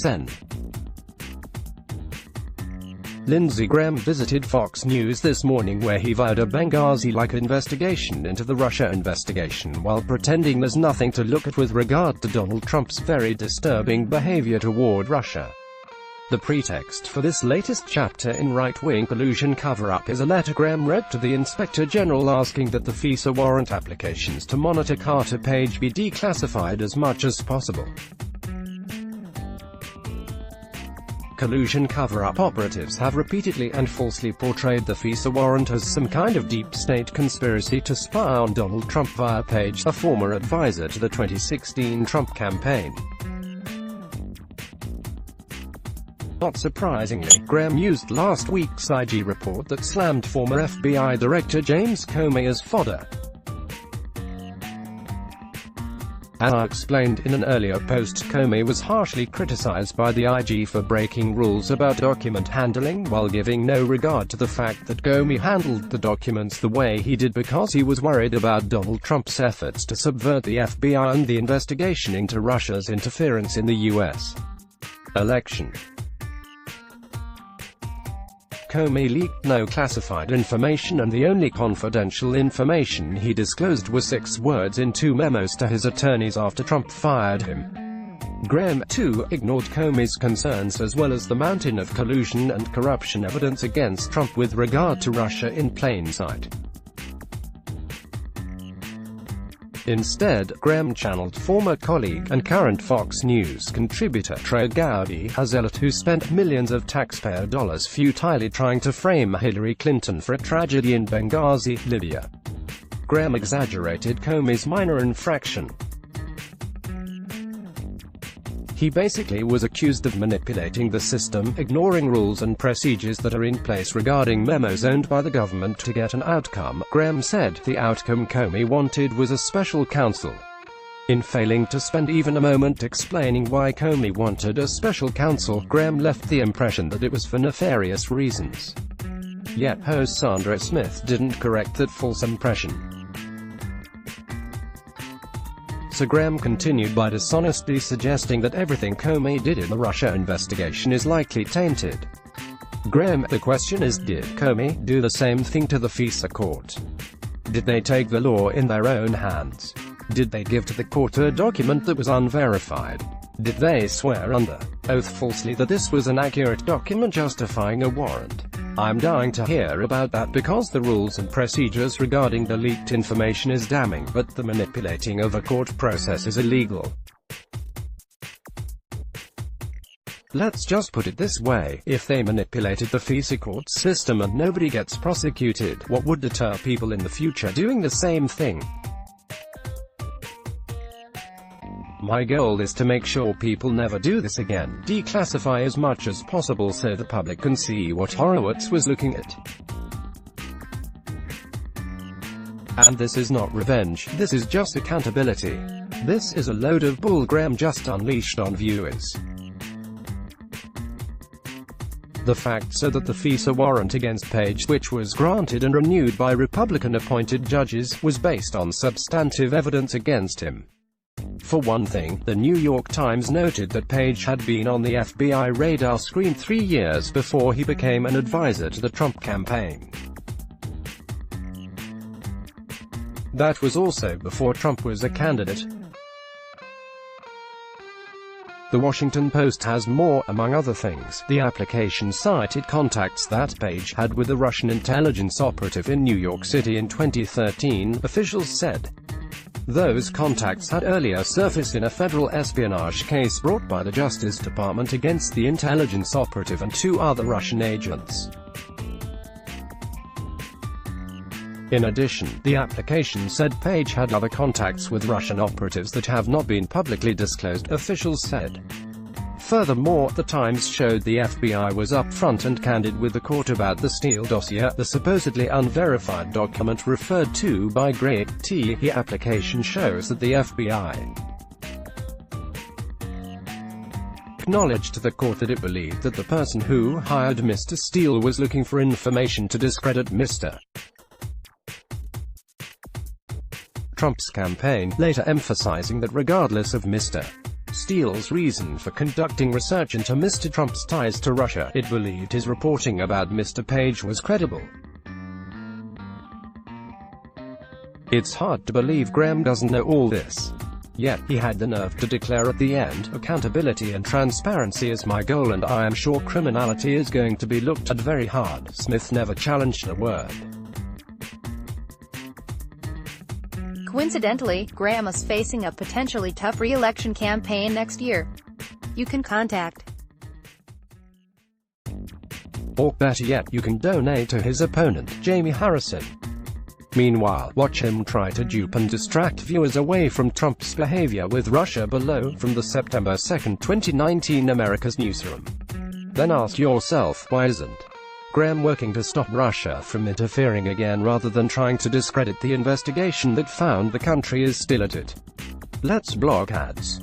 MSN. Lindsey Graham visited Fox News this morning where he vowed a Benghazi-like investigation into the Russia investigation while pretending there's nothing to look at with regard to Donald Trump's very disturbing behavior toward Russia. The pretext for this latest chapter in right-wing collusion cover-up is a letter Graham wrote to the Inspector General asking that the FISA warrant applications to monitor Carter Page be declassified as much as possible. Collusion cover-up operatives have repeatedly and falsely portrayed the FISA warrant as some kind of deep state conspiracy to spy on Donald Trump via Page, a former advisor to the 2016 Trump campaign. Not surprisingly, Graham used last week's IG report that slammed former FBI Director James Comey as fodder. As I explained in an earlier post, Comey was harshly criticized by the IG for breaking rules about document handling, while giving no regard to the fact that Comey handled the documents the way he did because he was worried about Donald Trump's efforts to subvert the FBI and the investigation into Russia's interference in the U.S. election. Comey leaked no classified information, and the only confidential information he disclosed was 6 words in 2 memos to his attorneys after Trump fired him. Graham, too, ignored Comey's concerns as well as the mountain of collusion and corruption evidence against Trump with regard to Russia in plain sight. Instead, Graham channeled former colleague and current Fox News contributor Trey Gowdy, a zealot who spent millions of taxpayer dollars futilely trying to frame Hillary Clinton for a tragedy in Benghazi, Libya. Graham exaggerated Comey's minor infraction. He basically was accused of manipulating the system, ignoring rules and procedures that are in place regarding memos owned by the government to get an outcome. Graham said the outcome Comey wanted was a special counsel. In failing to spend even a moment explaining why Comey wanted a special counsel, Graham left the impression that it was for nefarious reasons. Yet host Sandra Smith didn't correct that false impression. So Graham continued by dishonestly suggesting that everything Comey did in the Russia investigation is likely tainted. Graham, the question is, did Comey do the same thing to the FISA court? Did they take the law in their own hands? Did they give to the court a document that was unverified? Did they swear under oath falsely that this was an accurate document justifying a warrant? I'm dying to hear about that because the rules and procedures regarding the leaked information is damning, but the manipulating of a court process is illegal. Let's just put it this way, if they manipulated the FISA court system and nobody gets prosecuted, what would deter people in the future doing the same thing? My goal is to make sure people never do this again. Declassify as much as possible so the public can see what Horowitz was looking at. And this is not revenge, this is just accountability. This is a load of bull Graham just unleashed on viewers. The fact so that the FISA warrant against Page, which was granted and renewed by Republican-appointed judges, was based on substantive evidence against him. For one thing, the New York Times noted that Page had been on the FBI radar screen 3 years before he became an advisor to the Trump campaign. That was also before Trump was a candidate. The Washington Post has more. Among other things, the application cited contacts that Page had with a Russian intelligence operative in New York City in 2013, officials said. Those contacts had earlier surfaced in a federal espionage case brought by the Justice Department against the intelligence operative and 2 other Russian agents. In addition, the application said Page had other contacts with Russian operatives that have not been publicly disclosed, officials said. Furthermore, the Times showed the FBI was upfront and candid with the court about the Steele dossier, the supposedly unverified document referred to by Greg T. The application shows that the FBI acknowledged to the court that it believed that the person who hired Mr. Steele was looking for information to discredit Mr. Trump's campaign, later emphasizing that regardless of Mr. Steele's reason for conducting research into Mr. Trump's ties to Russia. It believed his reporting about Mr. Page was credible. It's hard to believe Graham doesn't know all this. Yet, he had the nerve to declare at the end, "Accountability and transparency is my goal and I am sure criminality is going to be looked at very hard." Smith never challenged a word. Coincidentally, Graham is facing a potentially tough re-election campaign next year. You can contact, or better yet, you can donate to his opponent, Jamie Harrison. Meanwhile, watch him try to dupe and distract viewers away from Trump's behavior with Russia. Below, from the September 2, 2019 America's Newsroom. Then ask yourself, why isn't Graham working to stop Russia from interfering again rather than trying to discredit the investigation that found the country is still at it? Let's block ads.